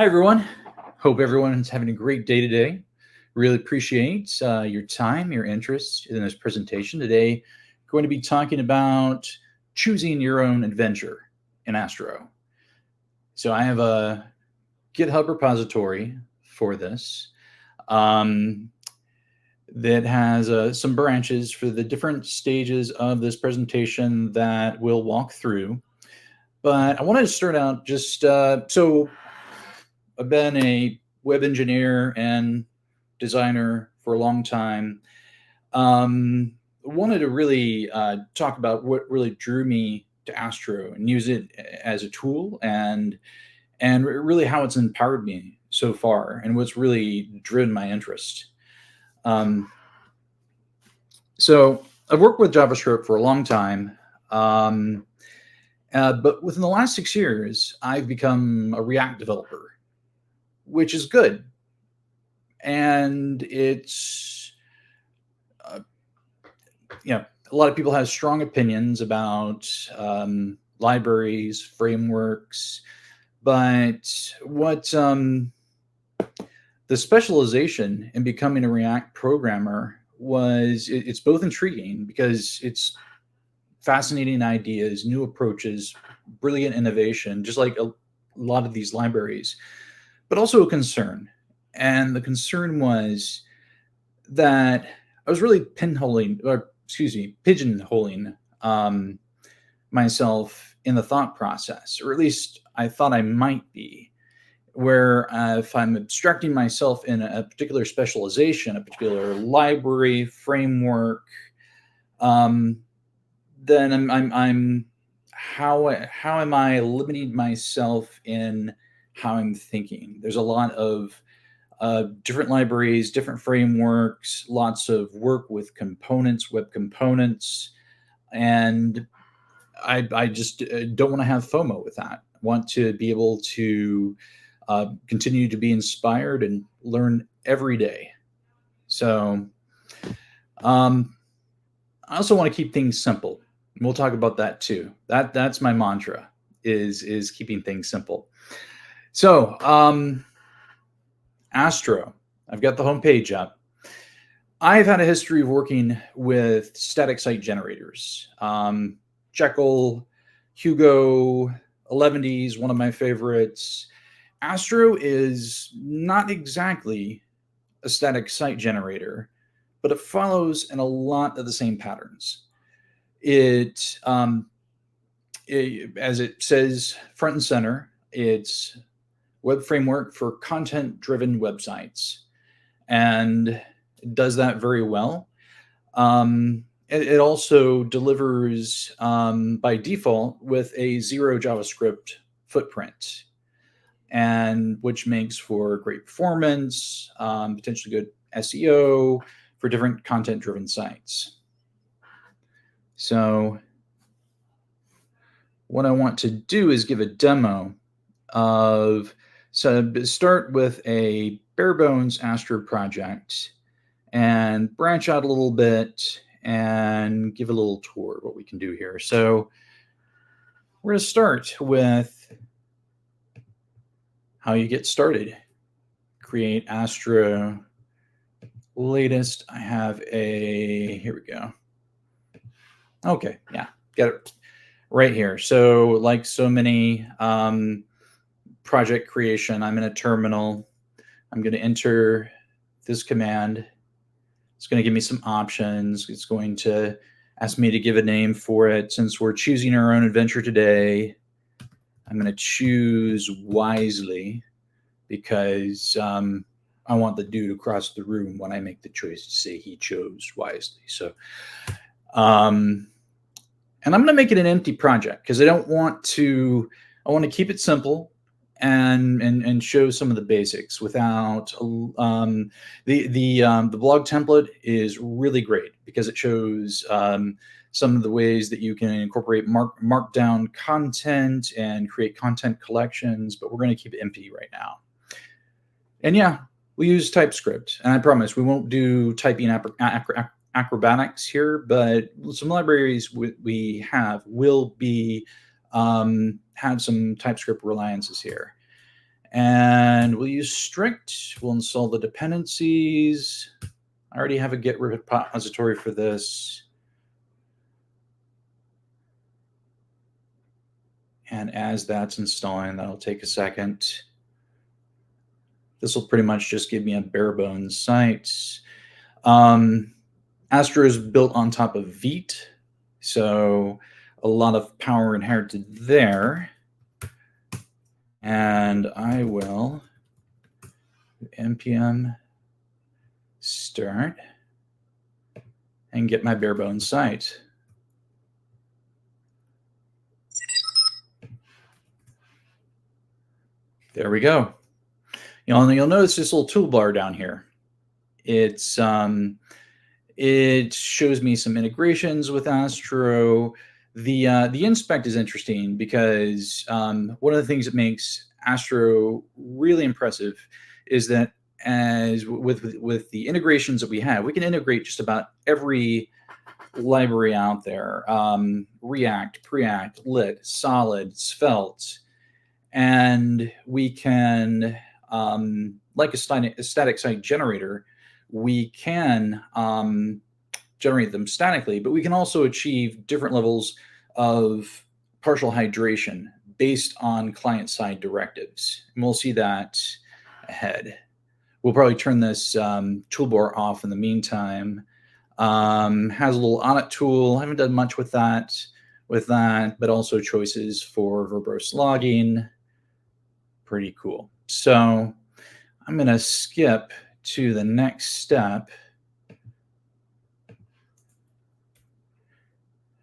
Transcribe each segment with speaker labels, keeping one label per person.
Speaker 1: everyone. Hope everyone's having a great day today. Really appreciate your time, your interest in this presentation. Today, going to be talking about choosing your own adventure in Astro. So I have a GitHub repository for this that has some branches for the different stages of this presentation that we'll walk through. But I wanted to start out just so I've been a web engineer and designer for a long time. Wanted to really talk about what really drew me to Astro and use it as a tool and really how it's empowered me so far and what's really driven my interest. So I've worked with JavaScript for a long time, but within the last 6 years, I've become a React developer, which is good. And it's, a lot of people have strong opinions about libraries, frameworks, but what the specialization in becoming a React programmer was, it's both intriguing because it's fascinating ideas, new approaches, brilliant innovation, just like a lot of these libraries, but also a concern. And the concern was that I was really pigeonholing myself in the thought process, or at least I thought I might be, where if I'm abstracting myself in a particular specialization, a particular library, framework, then I'm how am I limiting myself in how I'm thinking? There's a lot of different libraries, different frameworks, lots of work with components, web components, and I just don't want to have FOMO with that. I want to be able to continue to be inspired and learn every day. So I also want to keep things simple. And we'll talk about that too. That's my mantra is keeping things simple. So Astro, I've got the homepage up. I've had a history of working with static site generators. Jekyll, Hugo, 11Ds, one of my favorites. Astro is not exactly a static site generator, but it follows in a lot of the same patterns. It as it says front and center, it's web framework for content-driven websites, and it does that very well. It also delivers by default with a zero JavaScript footprint, and which makes for great performance, potentially good SEO for different content-driven sites. So what I want to do is give a demo of, so start with a bare bones Astro project and branch out a little bit and give a little tour of what we can do here. So we're going to start with how you get started. Create Astro latest. I have here we go. Okay, yeah, got it right here. So like so many project creation, I'm in a terminal. I'm going to enter this command. It's going to give me some options. It's going to ask me to give a name for it. Since we're choosing our own adventure today, I'm going to choose wisely because I want the dude across the room when I make the choice to say he chose wisely. So, and I'm going to make it an empty project because I want to keep it simple and show some of the basics without the blog template is really great because it shows some of the ways that you can incorporate markdown content and create content collections, but we're going to keep it empty right now. And yeah, we use TypeScript, and I promise we won't do typing acrobatics here, but some libraries we have will be have some TypeScript reliances here. And we'll use strict. We'll install the dependencies. I already have a Git repository for this. And as that's installing, that'll take a second. This will pretty much just give me a bare bones site. Astro is built on top of Vite, so a lot of power inherited there. And I will npm start and get my bare bones site. There we go. You'll notice this little toolbar down here. It shows me some integrations with Astro. The inspect is interesting because one of the things that makes Astro really impressive is that as with the integrations that we have, we can integrate just about every library out there. React, Preact, Lit, Solid, Svelte, and we can, like a static site generator, we can generate them statically, but we can also achieve different levels of partial hydration based on client-side directives. And we'll see that ahead. We'll probably turn this toolbar off in the meantime. Has a little audit tool. I haven't done much with that, but also choices for verbose logging. Pretty cool. So I'm going to skip to the next step.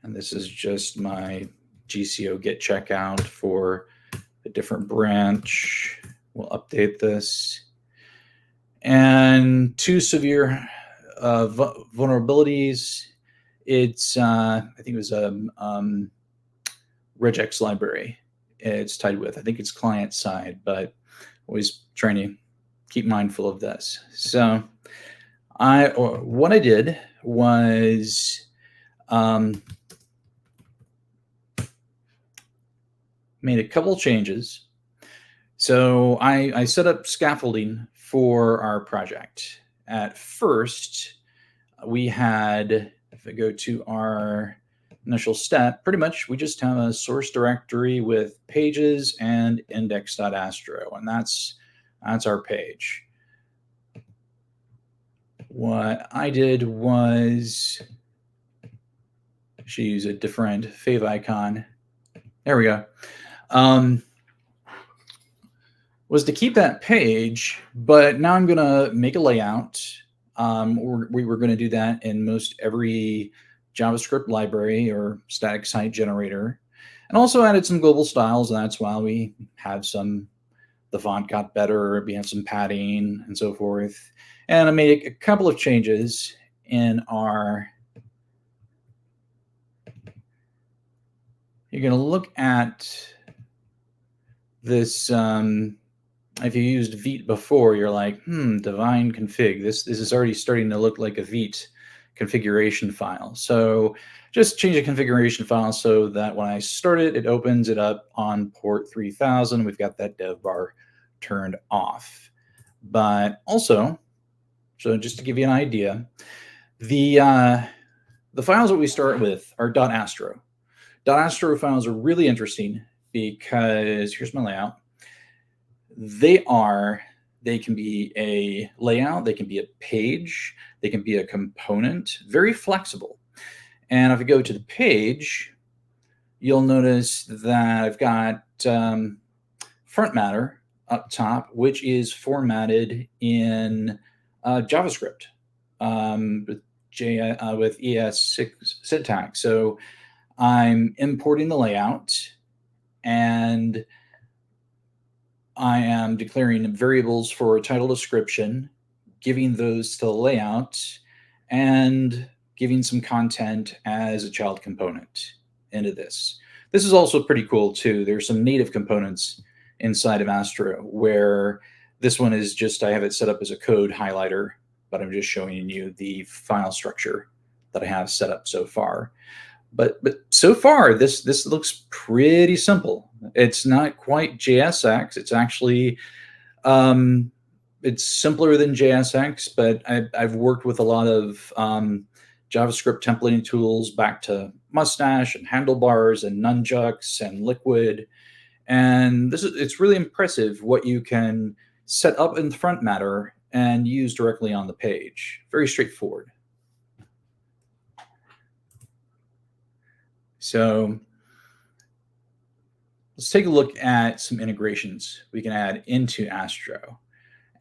Speaker 1: And this is just my GCO git checkout for a different branch. We'll update this. And two severe vulnerabilities. It's, I think it was a regex library it's tied with. I think it's client side, but always trying to keep mindful of this. So what I did was made a couple changes. So I set up scaffolding for our project. At first, we had, if I go to our initial step, pretty much we just have a source directory with pages and index.astro, and that's our page. What I did was actually use a different fave icon. There we go. Was to keep that page, but now I'm going to make a layout. We were going to do that in most every JavaScript library or static site generator, and also added some global styles. And that's why we have the font got better. We have some padding and so forth. And I made a couple of changes in our, you're going to look at this. If you used Vite before, you're like, divine config. This is already starting to look like a Vite configuration file. So just change the configuration file so that when I start it, it opens it up on port 3000. We've got that dev bar turned off. But also, so just to give you an idea, the files that we start with are .astro. .astro files are really interesting because here's my layout. They can be a layout, they can be a page, they can be a component, very flexible. And if I go to the page, you'll notice that I've got front matter up top, which is formatted in JavaScript with ES6 syntax. So I'm importing the layout, and I am declaring variables for a title description, giving those to the layout, and giving some content as a child component into this. This is also pretty cool too. There's some native components inside of Astro where this one is just, I have it set up as a code highlighter, but I'm just showing you the file structure that I have set up so far. But so far, this looks pretty simple. It's not quite JSX. It's actually it's simpler than JSX, but I've worked with a lot of JavaScript templating tools back to Mustache and Handlebars and Nunchucks and Liquid. And it's really impressive what you can set up in the front matter and use directly on the page. Very straightforward. So let's take a look at some integrations we can add into Astro.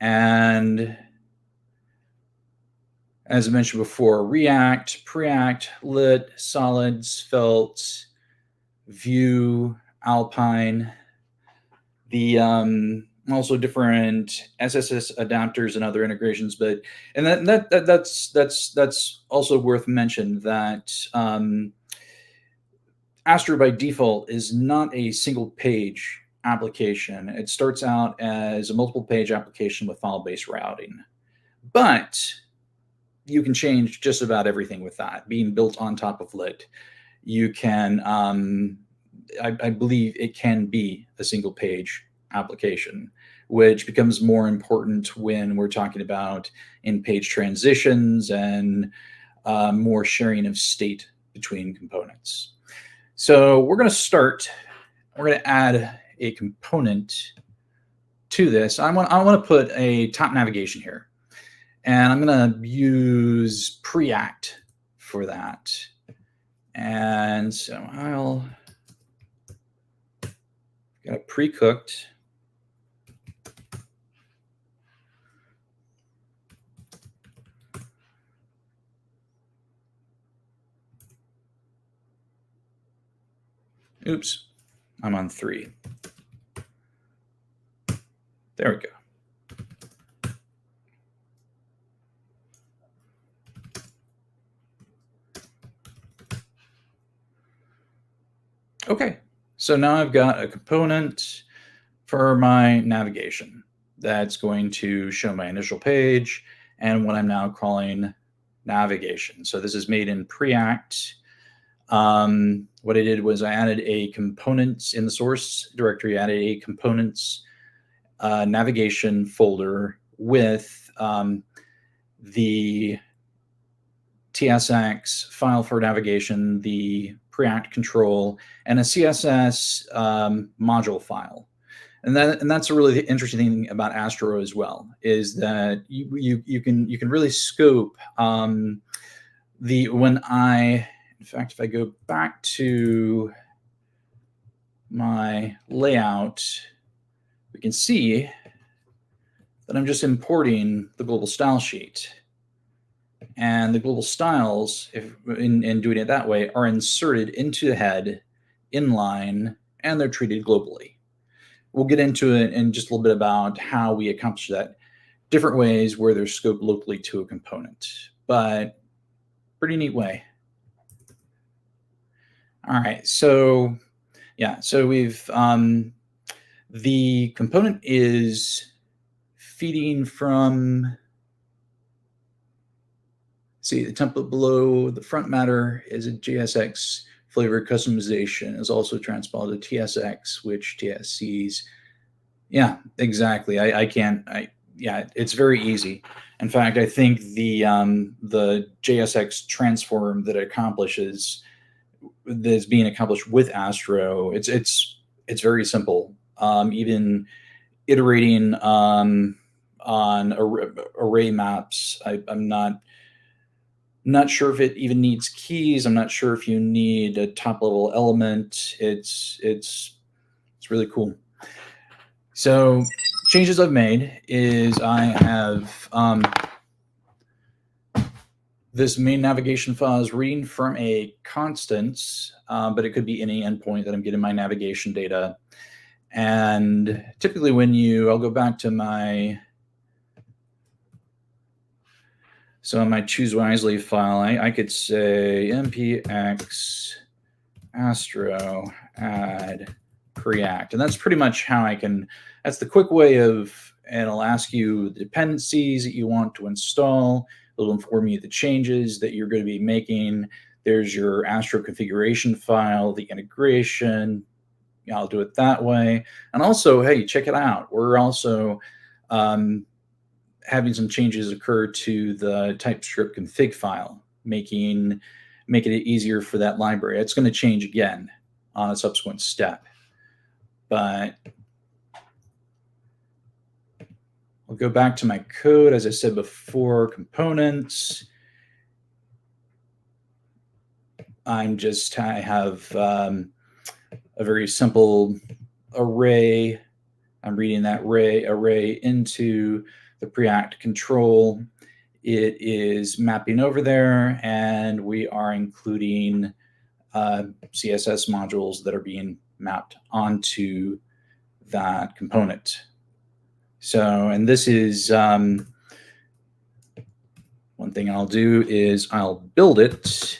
Speaker 1: And as I mentioned before, React, Preact, Lit, Solid, Svelte, Vue, Alpine, the also different SSS adapters and other integrations. That's also worth mentioning that Astro by default is not a single page application. It starts out as a multiple page application with file-based routing, but you can change just about everything with that being built on top of Lit. You can, I believe it can be a single page application, which becomes more important when we're talking about in-page transitions and more sharing of state between components. So we're going to add a component to this. I want to put a top navigation here, and I'm going to use Preact for that. And so I'll got it pre-cooked. Oops, I'm on 3. There we go. Okay, so now I've got a component for my navigation that's going to show my initial page and what I'm now calling navigation. So this is made in Preact. What I did was I added a components in the source directory, added a components navigation folder with the TSX file for navigation, the Preact control, and a CSS module file. And that's a really interesting thing about Astro as well, is that you can really scope in fact, if I go back to my layout, we can see that I'm just importing the global style sheet. And the global styles, in doing it that way, are inserted into the head, inline, and they're treated globally. We'll get into it in just a little bit about how we accomplish that. Different ways where they're scoped locally to a component, but pretty neat way. All right, so yeah, so we've, the component is feeding from, see the template below the front matter is a JSX flavor customization, is also transpiled to TSX, which TSCs, yeah, exactly. Yeah, it's very easy. In fact, I think the JSX transform that it accomplishes, that's being accomplished with Astro, it's very simple. Even iterating on array maps, I'm not sure if it even needs keys. I'm not sure if you need a top level element. It's really cool. So changes I've made is I have this main navigation file is reading from a constants, but it could be any endpoint that I'm getting my navigation data. And typically I'll go back to my, so on my choose wisely file, I could say mpx astro add Preact. And that's pretty much how that's the quick way of, and it'll ask you the dependencies that you want to install. It'll inform you the changes that you're going to be making. There's your Astro configuration file, the integration. I'll do it that way. And also, hey, check it out. We're also having some changes occur to the TypeScript config file, making it easier for that library. It's going to change again on a subsequent step. But I'll go back to my code. As I said before, components. I have a very simple array. I'm reading that array into the Preact control. It is mapping over there, and we are including CSS modules that are being mapped onto that component. So, and this is one thing I'll do is I'll build it.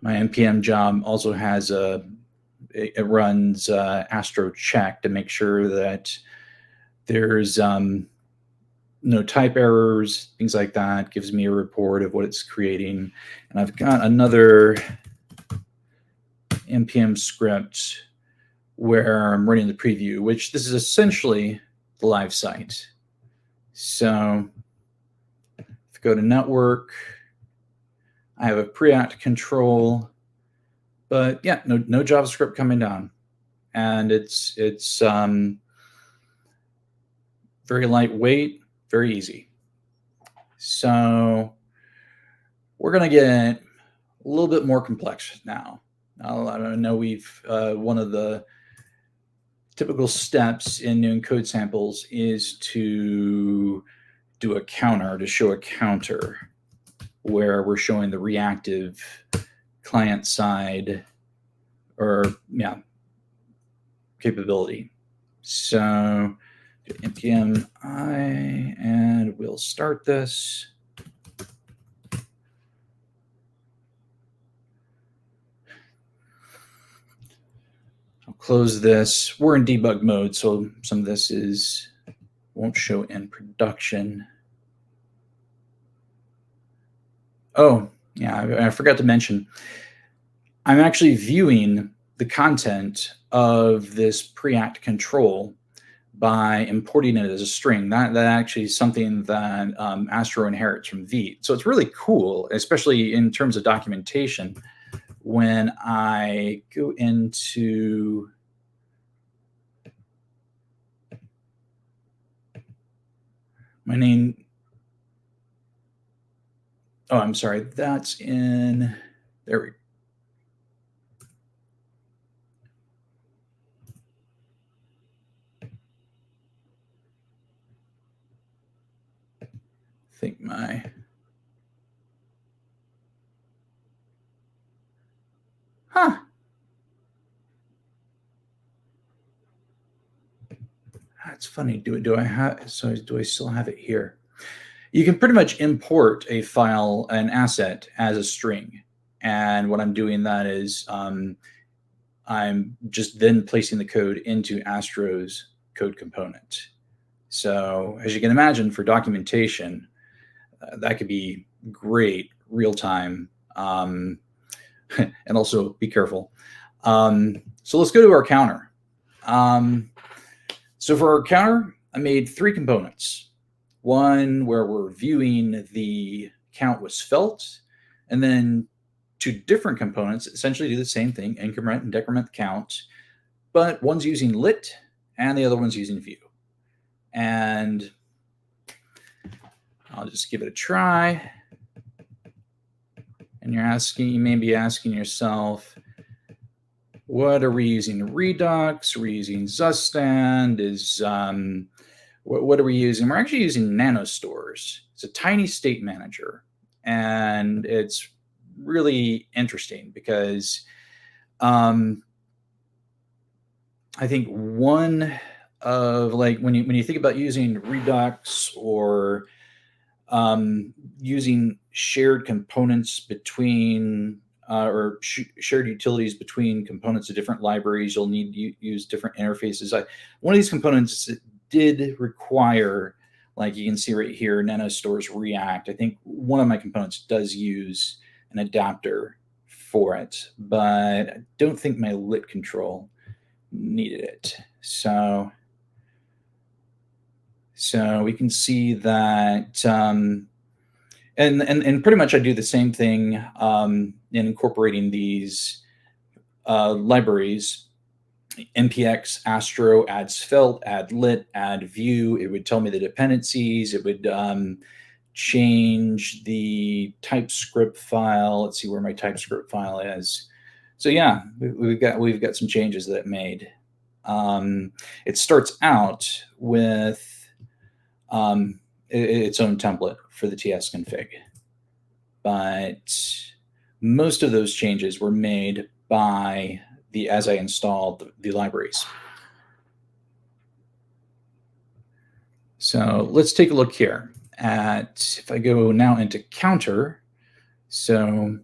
Speaker 1: My NPM job also has it runs Astro check to make sure that there's no type errors, things like that. Gives me a report of what it's creating. And I've got another NPM script where I'm running the preview, which this is essentially the live site. So if I go to network, I have a Preact control, but yeah, no JavaScript coming down, and it's very lightweight, very easy. So we're gonna get a little bit more complex now. I know we've one of the typical steps in doing code samples is to do a counter, to show a counter, where we're showing the reactive client side capability. So npm I, and we'll start this. I'll close this. We're in debug mode, so some of this won't show in production. Oh, yeah, I forgot to mention, I'm actually viewing the content of this Preact control by importing it as a string. That actually is something that Astro inherits from Vite. So it's really cool, especially in terms of documentation. When I go into my name, oh, I'm sorry, that's in, there we go. I think that's funny. Do I still have it here? You can pretty much import a file, an asset, as a string. And what I'm doing that is I'm just then placing the code into Astro's code component. So as you can imagine, for documentation, that could be great real time. And also be careful. So let's go to our counter. So for our counter, I made 3 components. One where we're viewing the count with Svelte, and then 2 different components essentially do the same thing, increment and decrement the count, but one's using lit and the other one's using view. And I'll just give it a try. And you may be asking yourself, what are we using? Redux? Are we using Zustand? What are we using? We're actually using nanostores. It's a tiny state manager, and it's really interesting because I think one of, like, when you think about using Redux or using shared components between shared utilities between components of different libraries, you'll need to use different interfaces. One of these components did require Like you can see right here, NanoStore's React. I think one of my components does use an adapter for it, but I don't think my lit control needed it. So we can see that, and pretty much I do the same thing in incorporating these libraries. npx, Astro, add Svelte, add lit, add view. It would tell me the dependencies. It would change the TypeScript file. Let's see where my TypeScript file is. So yeah, we've got some changes that it made. It starts out with its own template for the TS config, but most of those changes were made by as I installed the libraries. So let's take a look here at, if I go now into counter. So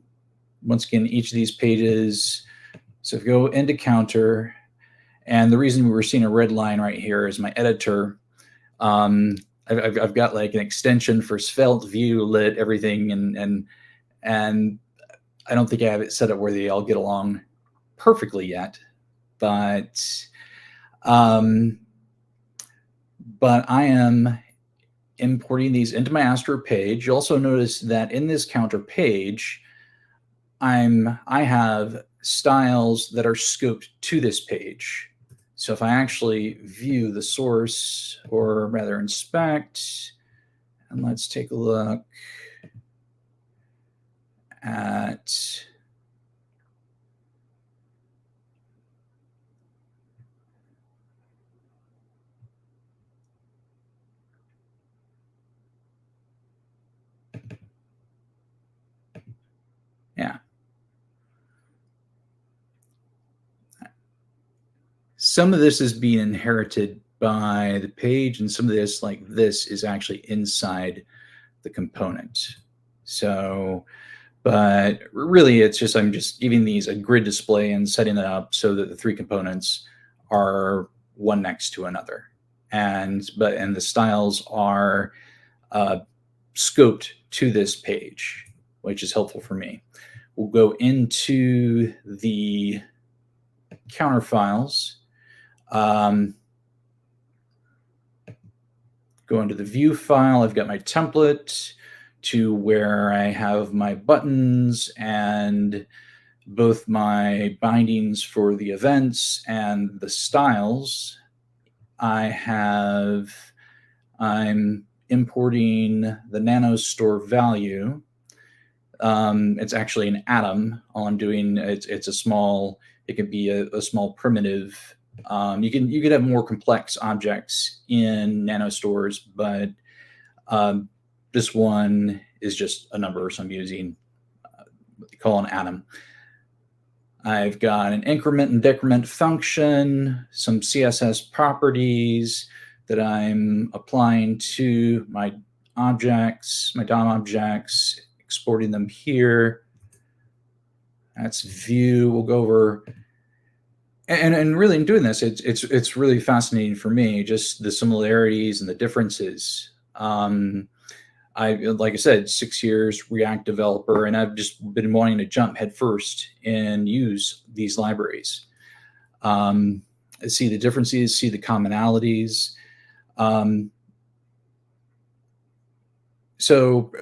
Speaker 1: once again, each of these pages, so if I go into counter, and the reason we're seeing a red line right here is my editor. I've got like an extension for Svelte, view, lit, everything, and I don't think I have it set up where they all get along perfectly yet, but I am importing these into my Astro page. You also notice that in this counter page, I have styles that are scoped to this page. So if I actually view the source, or rather inspect, and let's take a look at yeah. Some of this is being inherited by the page, and some of this, like this, is actually inside the component. So, but really it's just, I'm just giving these a grid display and setting it up so that the three components are one next to another. And the styles are scoped to this page, which is helpful for me. We'll go into the counter files. Go into the view file. I've got my template to where I have my buttons and both my bindings for the events and the styles. I'm importing the NanoStore value. It's actually an atom. All I'm doing, it's a small, it could be a small primitive. You could have more complex objects in NanoStores, but this one is just a number, so I'm using what they call an atom. I've got an increment and decrement function, some CSS properties that I'm applying to my objects, my DOM objects, exporting them here. That's view. We'll go over, and really in doing this, it's really fascinating for me, just the similarities and the differences. Like I said, 6 years React developer, and I've just been wanting to jump headfirst and use these libraries. See the differences, see the commonalities. So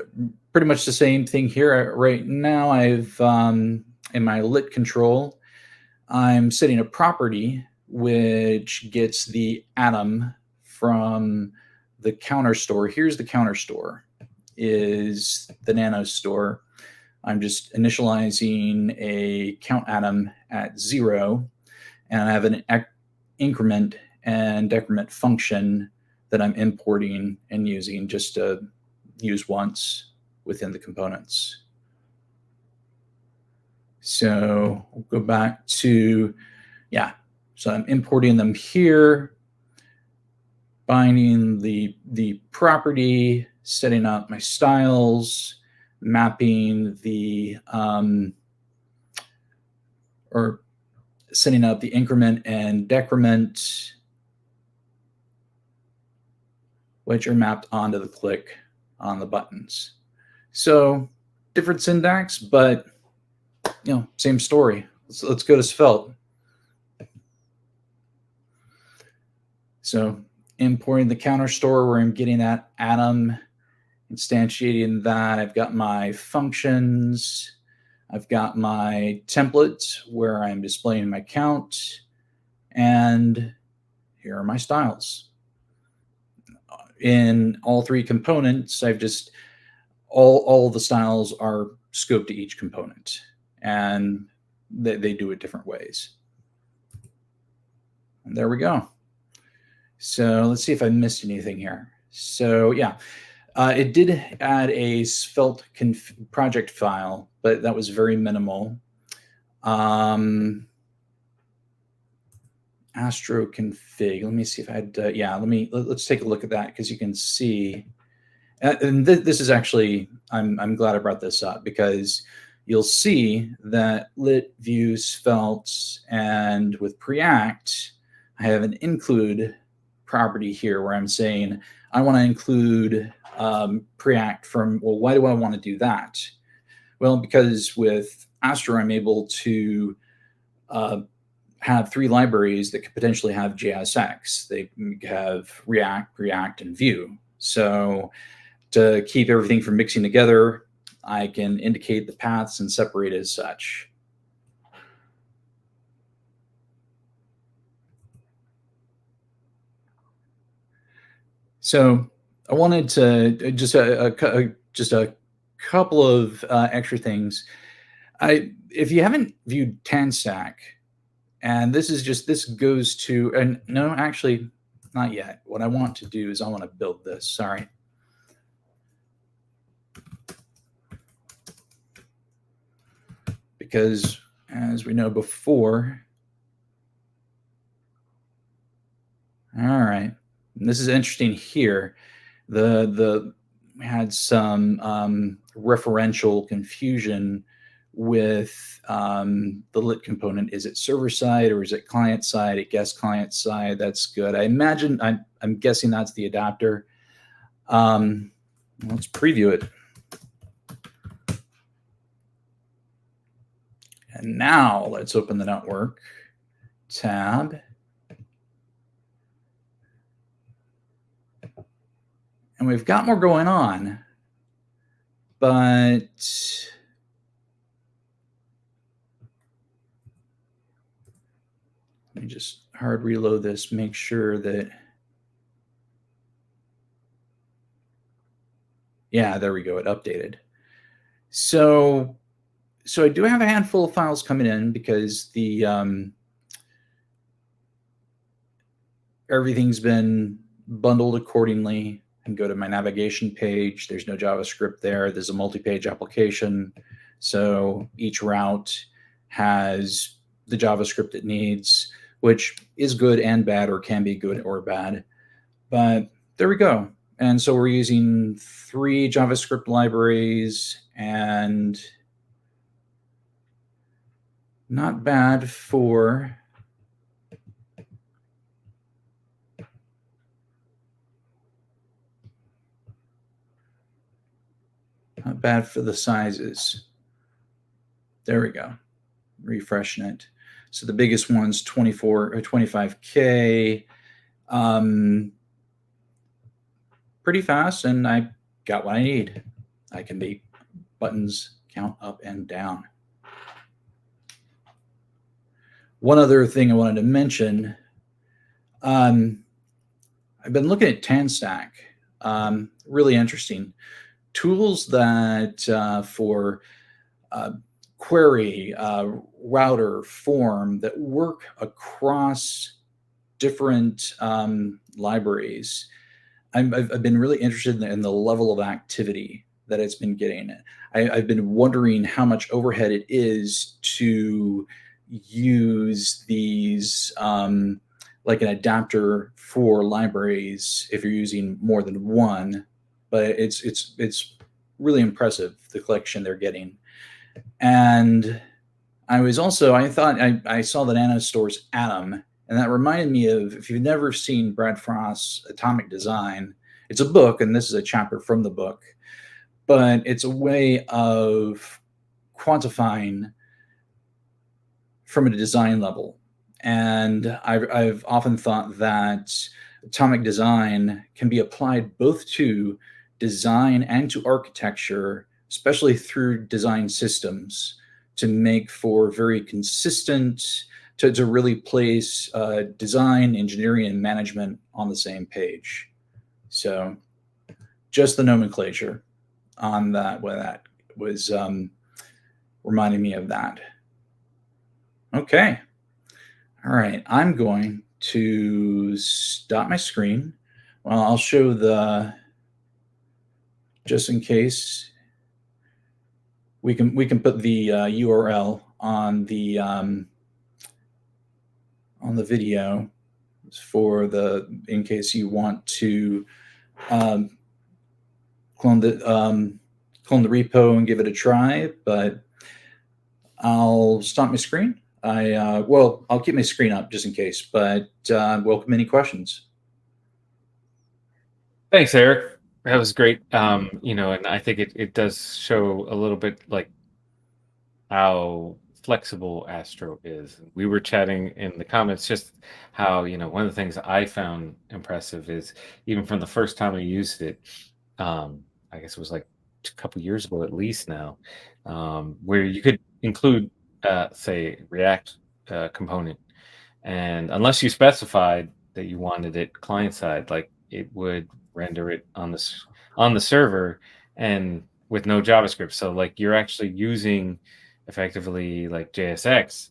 Speaker 1: pretty much the same thing here. Right now I've, in my lit control, I'm setting a property which gets the atom from the counter store. Here's the counter store, is the NanoStore. I'm just initializing a count atom at 0, and I have an increment and decrement function that I'm importing and using just to use once within the components. So we'll go back to, yeah, so I'm importing them here, binding the property, setting up my styles, mapping the, or setting up the increment and decrement. which are mapped onto the click on the buttons. So different syntax, but same story. Let's go to Svelte. So importing the counter store where I'm getting that atom, instantiating that. I've got my functions. I've got my template where I'm displaying my count. And here are my styles. In all three components, I've just, all the styles are scoped to each component. And they do it different ways. And there we go. So let's see if I missed anything here. So yeah, it did add a Svelte project file, but that was very minimal. Astro config. Let me see if I had. Yeah, let's take a look at that because you can see. And this is actually, I'm glad I brought this up because you'll see that lit view Svelte and with Preact, I have an include property here where I'm saying I want to include Preact from, well, why do I want to do that? Well, because with Astro, I'm able to have three libraries that could potentially have JSX. They have React, Preact, and Vue. So to keep everything from mixing together, I can indicate the paths and separate as such. So I wanted to just a couple of extra things. If you haven't viewed TanStack, and this goes to, and no, actually not yet. What I want to do is I want to build this. Sorry. Because as we know before, all right, and this is interesting here. We had some referential confusion with the lit component. Is it server side or is it client side? It guessed client side. That's good. I imagine, I'm guessing that's the adapter. Let's preview it. And now let's open the network tab. And we've got more going on, but let me just hard reload this, make sure that, yeah, there we go, it updated. So I do have a handful of files coming in because the everything's been bundled accordingly. And go to my navigation page. There's no JavaScript there. There's a multi-page application. So each route has the JavaScript it needs, which is good and bad, or can be good or bad. But there we go. And so we're using 3 JavaScript libraries, and not bad for the sizes. There we go. Refreshing it. So the biggest one's 24 or 25K. Pretty fast, and I got what I need. I can make buttons count up and down. One other thing I wanted to mention, I've been looking at TanStack. Really interesting. Tools that for query, router, form that work across different libraries. I've been really interested in the level of activity that it's been getting. I've been wondering how much overhead it is to use these like an adapter for libraries if you're using more than one. But it's really impressive, the collection they're getting. And I thought I saw the Nano Store's Atom, and that reminded me of, if you've never seen Brad Frost's Atomic Design, it's a book, and this is a chapter from the book, but it's a way of quantifying from a design level. And I've often thought that atomic design can be applied both to design and to architecture, especially through design systems, to make for very consistent, to really place design, engineering, and management on the same page. So just the nomenclature on that, well, that was reminding me of that. Okay. All right. I'm going to stop my screen. Well, I'll show the, just in case, we can put the URL on the video for the, in case you want to clone the repo and give it a try. But I'll stop my screen. Well, I'll keep my screen up just in case, but welcome any questions.
Speaker 2: Thanks, Eric. That was great. And I think it does show a little bit like how flexible Astro is. We were chatting in the comments just how, one of the things I found impressive is even from the first time I used it, I guess it was like a couple years ago at least now, where you could include, say, React component. And unless you specified that you wanted it client side, like it would render it on the server and with no JavaScript. So like you're actually using effectively like JSX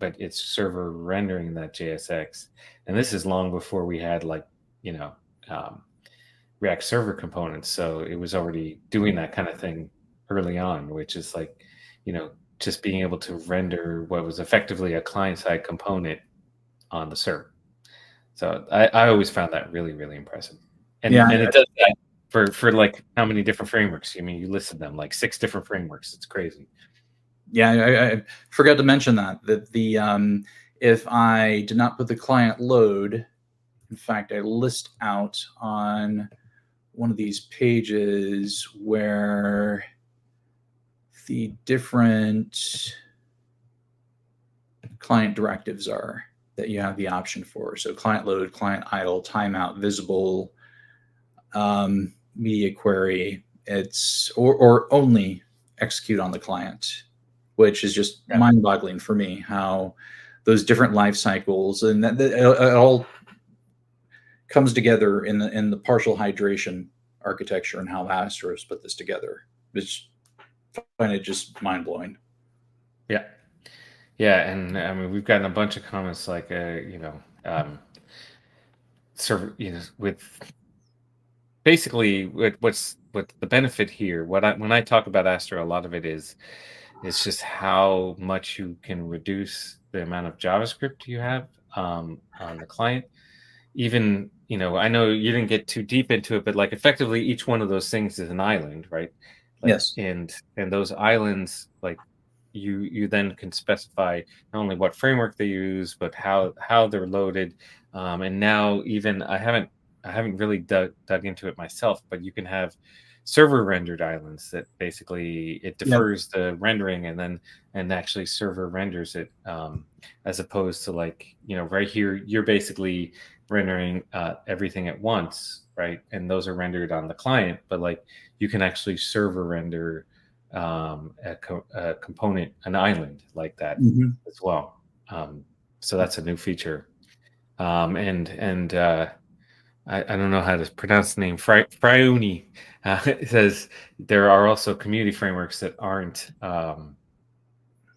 Speaker 2: but it's server rendering that JSX. And this is long before we had like, React server components. So it was already doing that kind of thing early on, which is like, just being able to render what was effectively a client-side component on the server. So I always found that really, really impressive. And it does that for like how many different frameworks? I mean, you listed them like 6 different frameworks. It's crazy.
Speaker 1: Yeah, I forgot to mention that the if I did not put the client load, in fact, I list out on one of these pages where the different client directives are that you have the option for. So client load, client idle, timeout, visible, media query. It's or only execute on the client, which is just mind-boggling for me. How those different life cycles and that it all comes together in the partial hydration architecture and how Astro put this together. It's find it just mind blowing.
Speaker 2: Yeah. Yeah, and I mean we've gotten a bunch of comments like server, with basically what's the benefit here. When I talk about Astro, a lot of it is it's just how much you can reduce the amount of JavaScript you have on the client. Even, I know you didn't get too deep into it, but like effectively each one of those things is an island, right? Like,
Speaker 1: Yes.
Speaker 2: And those islands, like you then can specify not only what framework they use, but how they're loaded. And now even I haven't really dug into it myself, but you can have server rendered islands that basically it defers the rendering and actually server renders it, as opposed to like, right here, you're basically rendering everything at once, right? And those are rendered on the client, but like you can actually server render a component, an island like that as well. So that's a new feature. I don't know how to pronounce the name. Friuni it says there are also community frameworks that aren't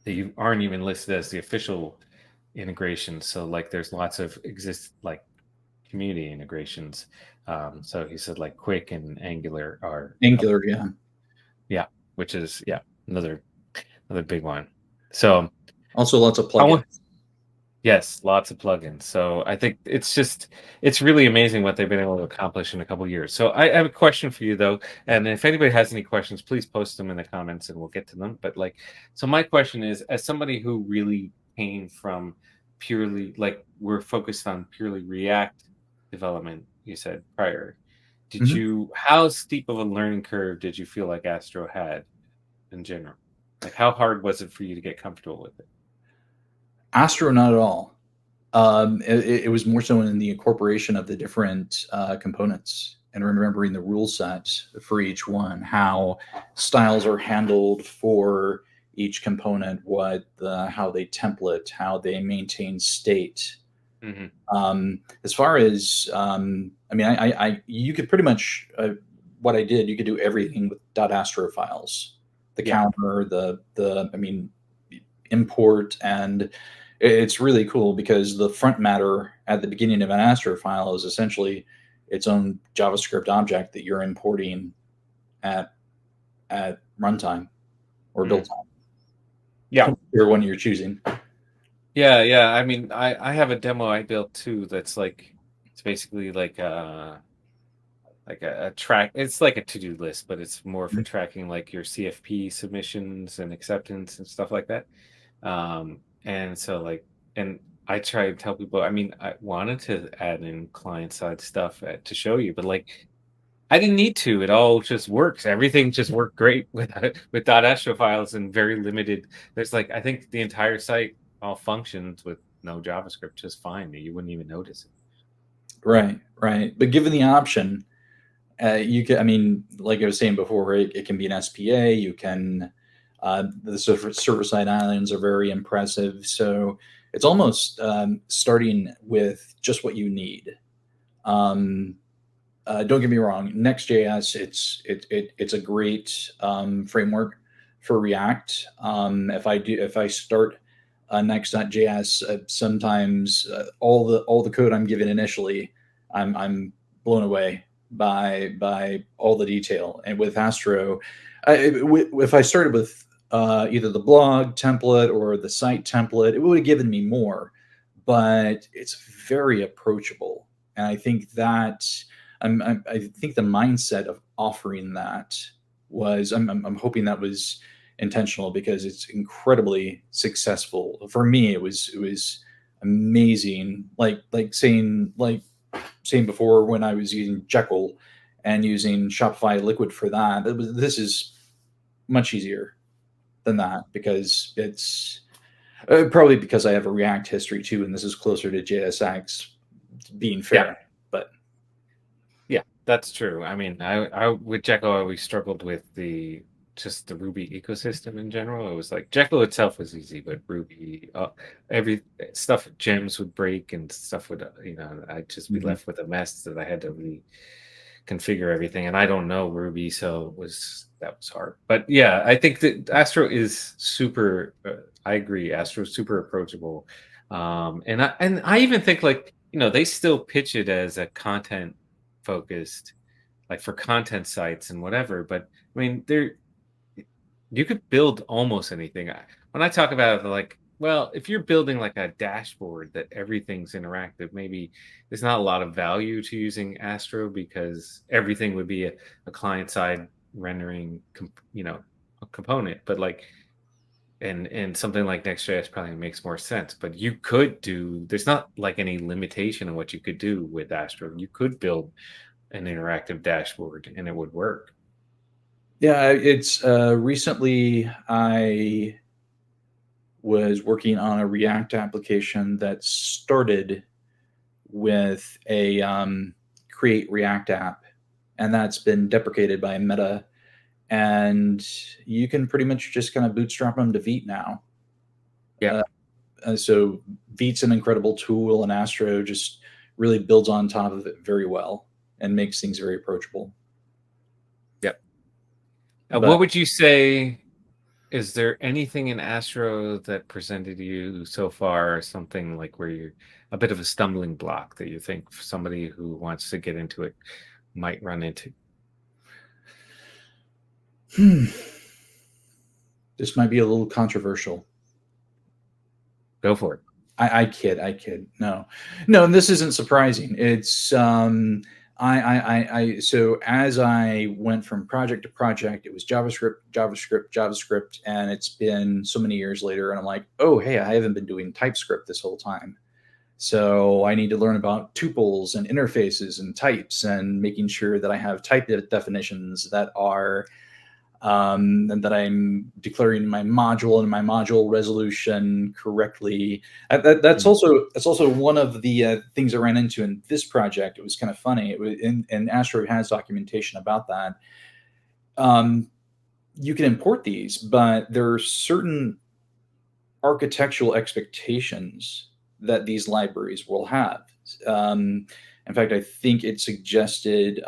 Speaker 2: even listed as the official integration. So like there's lots of community integrations. So he said like Quick and Angular are yeah, which is another big one. So
Speaker 1: also lots of plugins.
Speaker 2: Yes, lots of plugins. So I think it's really amazing what they've been able to accomplish in a couple of years. So I have a question for you though, and if anybody has any questions, please post them in the comments and we'll get to them. But so my question is, as somebody who really came from purely we're focused on purely React development, you said prior. How steep of a learning curve did you feel like Astro had in general? Like, how hard was it for you to get comfortable with it?
Speaker 1: Astro, not at all. It was more so in the incorporation of the different components and remembering the rule set for each one, how styles are handled for each component, how they template, how they maintain state.
Speaker 2: Mhm.
Speaker 1: As far as I mean, you could pretty much what I did. You could do everything with .astro files, the
Speaker 2: Yeah.
Speaker 1: counter, I mean, import, and it's really cool because the front matter at the beginning of an Astro file is essentially its own JavaScript object that you're importing at runtime or build
Speaker 2: Mm.
Speaker 1: time,
Speaker 2: Yeah.
Speaker 1: or one you're choosing.
Speaker 2: Yeah. I mean, I have a demo I built too that's like, it's basically like a track. It's like a to-do list, but it's more for tracking like your CFP submissions and acceptance and stuff like that. And so like, and I try to tell people, I mean, I wanted to add in client side stuff to show you, but like, I didn't need to. It all just works. Everything just worked great with .astro files and very limited. There's like, I think the entire site all functions with no JavaScript just fine. You wouldn't even notice it.
Speaker 1: Right, right. But given the option, you can. I mean, like I was saying before, it can be an SPA. You can. The server side islands are very impressive. So it's almost starting with just what you need. Um, don't get me wrong. Next.js, it's a great framework for React. If I start Next.js, sometimes all the code I'm given initially, I'm blown away by all the detail. And with Astro, if I started with either the blog template or the site template, it would have given me more. But it's very approachable, and I think that I think the mindset of offering that was I'm hoping that was intentional because it's incredibly successful for me. It was amazing. Saying before when I was using Jekyll and using Shopify Liquid for that. This is much easier than that because it's probably because I have a React history too, and this is closer to JSX. Being
Speaker 2: Yeah.
Speaker 1: fair, but
Speaker 2: Yeah, that's true. I mean, I with Jekyll, I always struggled with just the Ruby ecosystem in general. It was like Jekyll itself was easy, but Ruby, every stuff gems would break and stuff would, I'd just be
Speaker 1: Mhm.
Speaker 2: left with a mess that I had to reconfigure everything. And I don't know Ruby, so that was hard. But yeah, I think that Astro is super. I agree, Astro is super approachable, and I even think like they still pitch it as a content focused, like for content sites and whatever. But I mean, you could build almost anything. When I talk about it, like, well, if you're building like a dashboard that everything's interactive, maybe there's not a lot of value to using Astro because everything would be a client side rendering, a component. But like, and something like Next.js probably makes more sense. But there's not like any limitation on what you could do with Astro. You could build an interactive dashboard and it would work.
Speaker 1: Yeah, it's recently I was working on a React application that started with a create React app, and that's been deprecated by Meta, and you can pretty much just kind of bootstrap them to Vite now.
Speaker 2: Yeah.
Speaker 1: Uh, so Vite's an incredible tool, and Astro just really builds on top of it very well and makes things very approachable.
Speaker 2: Yep.
Speaker 1: But
Speaker 2: What would you say? Is there anything in Astro that presented you so far, something like where you're a bit of a stumbling block that you think somebody who wants to get into it might run into?
Speaker 1: this might be a little controversial.
Speaker 2: Go for it.
Speaker 1: I kid. No, and this isn't surprising. It's so as I went from project to project, it was JavaScript, and it's been so many years later, and I'm like, oh, hey, I haven't been doing TypeScript this whole time. So I need to learn about tuples and interfaces and types, and making sure that I have type definitions that are and that I'm declaring my module and my module resolution correctly. That's
Speaker 2: Mm.
Speaker 1: also one of the things I ran into in this project. It was kind of funny. It was, and Astro has documentation about that. Um, you can import these, but there are certain architectural expectations that these libraries will have. In fact, I think it suggested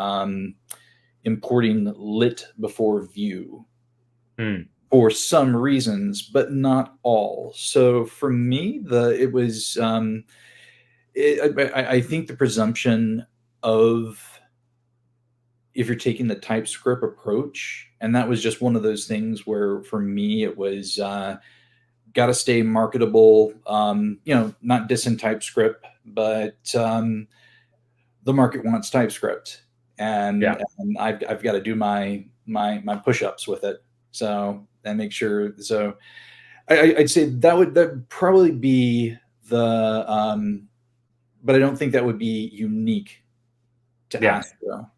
Speaker 1: importing lit before view
Speaker 2: Mm.
Speaker 1: for some reasons, but not all. So for me, I think the presumption of, if you're taking the TypeScript approach, and that was just one of those things where for me it was got to stay marketable. Not dissing TypeScript, but the market wants TypeScript,
Speaker 2: Yeah.
Speaker 1: and I've got to do my push-ups with it. So and make sure. So I'd say that probably be the, but I don't think that would be unique to
Speaker 2: Yeah.
Speaker 1: Astro.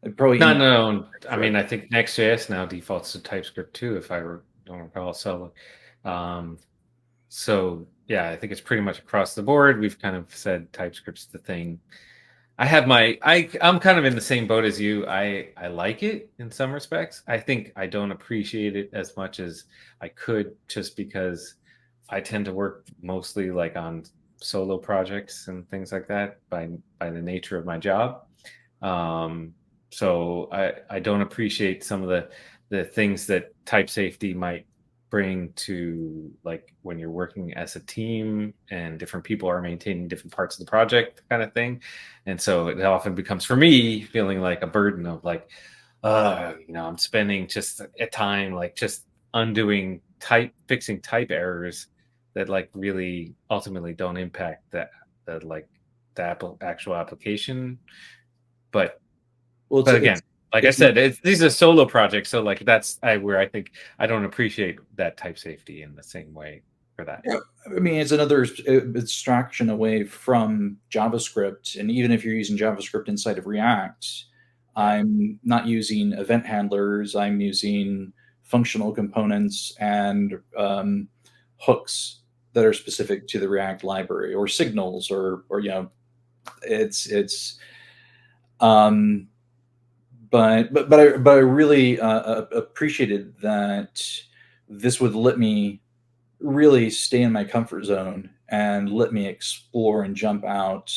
Speaker 1: It'd probably
Speaker 2: No,
Speaker 1: any
Speaker 2: no. I mean,
Speaker 1: TypeScript.
Speaker 2: I think Next.js now defaults to TypeScript too, if I don't recall. Um, so yeah, I think it's pretty much across the board. We've kind of said TypeScript's the thing. I'm kind of in the same boat as you. I like it in some respects. I think I don't appreciate it as much as I could, just because I tend to work mostly like on solo projects and things like that by the nature of my job. Um, so I don't appreciate some of the things that type safety might bring to, like, when you're working as a team and different people are maintaining different parts of the project kind of thing. And so it often becomes, for me, feeling like a burden of like, I'm spending just a time like just undoing fixing type errors that like really ultimately don't impact the like actual application. But
Speaker 1: Well,
Speaker 2: again, like I
Speaker 1: it's
Speaker 2: said, these are solo projects, so like that's where I think I don't appreciate that type safety in the same way for that.
Speaker 1: Yeah, I mean, it's another abstraction away from JavaScript. And even if you're using JavaScript inside of React,
Speaker 2: Yeah.
Speaker 1: I'm not using event handlers. I'm using functional components and hooks that are specific to the React library, or signals, or it's um, but I really appreciated that this would let me really stay in my comfort zone and let me explore and jump out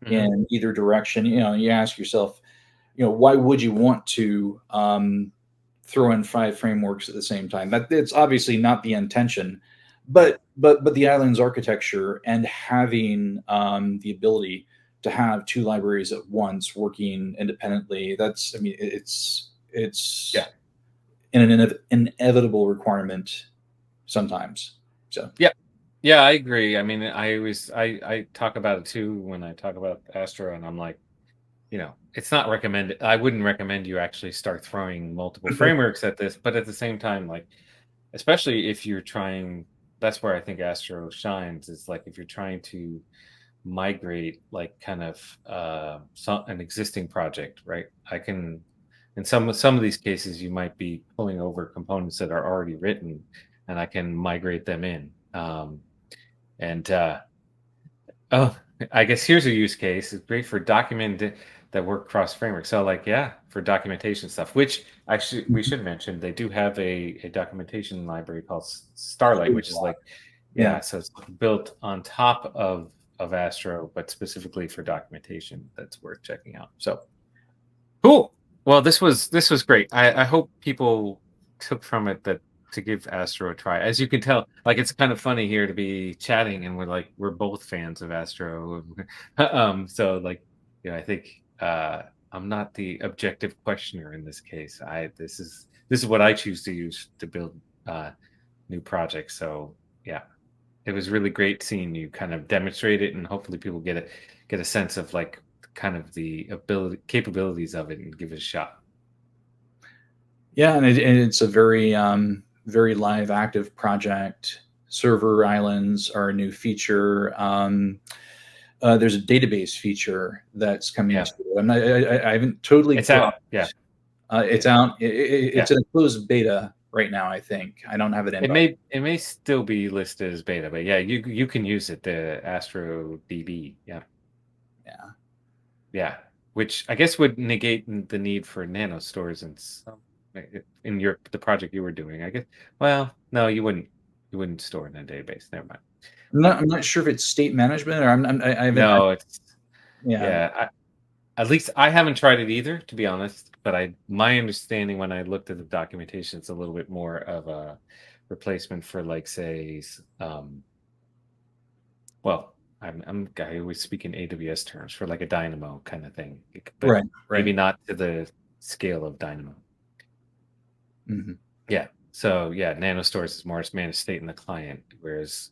Speaker 2: Hmm.
Speaker 1: in either direction. You ask yourself, why would you want to throw in 5 frameworks at the same time? That it's obviously not the intention,
Speaker 2: Yeah.
Speaker 1: but the island's architecture and having the ability to have 2 libraries at once working independently. That's, I mean, it's
Speaker 2: Yeah.
Speaker 1: an inevitable requirement sometimes. So
Speaker 2: Yeah. Yeah, I agree. I mean, I talk about it too when I talk about Astro, and I'm like, it's not recommended. I wouldn't recommend you actually start throwing multiple frameworks at this, but at the same time, like, especially if you're trying, that's where I think Astro shines, is like if you're trying to migrate like kind of an existing project, right? I can, in some of these cases, you might be pulling over components that are already written, and I can migrate them in. And Oh, I guess here's a use case. It's great for document that work cross framework. So like, yeah, for documentation stuff, which actually we should mention, they do have a documentation library called Starlight, which is like,
Speaker 1: yeah.
Speaker 2: yeah, so it's built on top of Astro, but specifically for documentation. That's worth checking out. So cool. Well, this was great. I hope people took from it that to give Astro a try. As you can tell, like, it's kind of funny here to be chatting, and we're both fans of Astro. So like, I think I'm not the objective questioner in this case. This is what I choose to use to build new projects. So yeah, it was really great seeing you kind of demonstrate it, and hopefully people get a sense of like kind of the capabilities of it and give it a shot.
Speaker 1: Yeah, and it's a very very live, active project. Server islands are a new feature. there's a database feature that's coming
Speaker 2: Yeah.
Speaker 1: to it. I haven't totally.
Speaker 2: It's out. Yeah.
Speaker 1: It's
Speaker 2: Yeah.
Speaker 1: out. It's in a closed beta right now. I think I don't have it in.
Speaker 2: It may still be listed as beta, but yeah, you can use it. The Astro DB. Yeah.
Speaker 1: Yeah.
Speaker 2: Yeah. Which I guess would negate the need for nano stores in the project you were doing. I guess. Well, no, you wouldn't. You wouldn't store in a database. Never mind.
Speaker 1: I'm not sure if it's state management or I haven't.
Speaker 2: No, it's
Speaker 1: Yeah.
Speaker 2: yeah. At least I haven't tried it either, to be honest. But my understanding when I looked at the documentation, it's a little bit more of a replacement for, like, say, well, I'm a guy who always speak in AWS terms for like a Dynamo kind of thing, but
Speaker 1: Right.
Speaker 2: maybe not to the scale of Dynamo.
Speaker 1: Mm-hmm.
Speaker 2: Yeah. So yeah, Nano Stores is more managed state in the client, whereas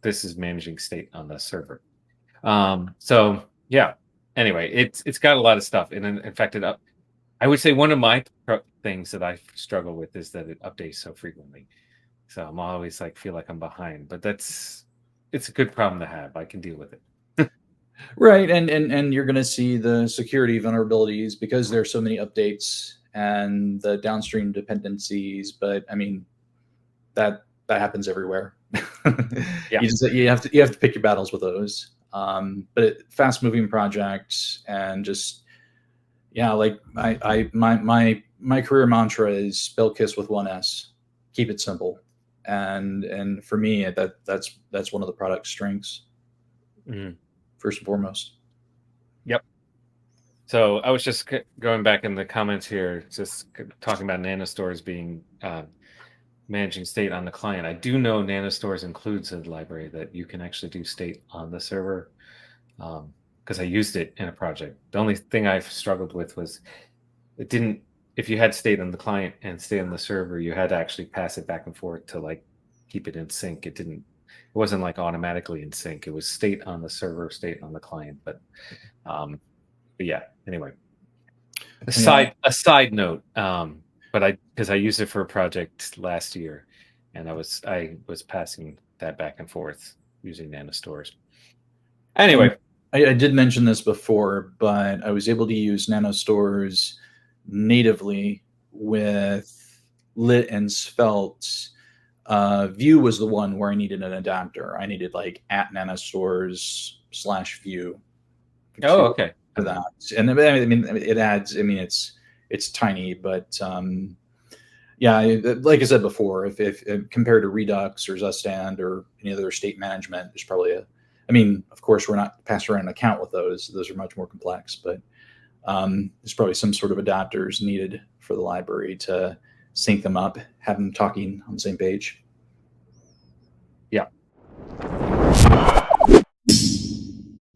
Speaker 2: this is managing state on the server. So yeah. Anyway, it's got a lot of stuff, and in fact, I would say one of my things that I struggle with is that it updates so frequently. So I'm always feel like I'm behind, but it's a good problem to have. I can deal with it.
Speaker 1: Right, and you're going to see the security vulnerabilities because there's so many updates and the downstream dependencies. But I mean, that happens everywhere.
Speaker 2: Yeah.
Speaker 1: You have to pick your battles with those. But fast moving projects and just like my career mantra is spell kiss with one S, keep it simple, and for me that's one of the product strengths.
Speaker 2: Mm-hmm.
Speaker 1: First and foremost.
Speaker 2: Yep. So I was just going back in the comments here, just talking about nanostores being managing state on the client. I do know nanostores includes a library that you can actually do state on the server, because I used it in a project. The only thing I've struggled with was it didn't. If you had state on the client and state on the server, you had to actually pass it back and forth to keep it in sync. It wasn't automatically in sync. It was state on the server, state on the client. But yeah. Anyway, a side note. But because I used it for a project last year, and I was passing that back and forth using nanostores. Anyway,
Speaker 1: I did mention this before, but I was able to use nanostores natively with Lit and Svelte. Vue was the one where I needed an adapter. I needed @nanostores/Vue.
Speaker 2: Oh, okay.
Speaker 1: For that, and I mean, it adds. I mean, it's tiny, but yeah, like I said before, if compared to Redux or Zustand or any other state management, there's probably I mean, of course, we're not passing around an account with those. Those are much more complex, but there's probably some sort of adapters needed for the library to sync them up, have them talking on the same page.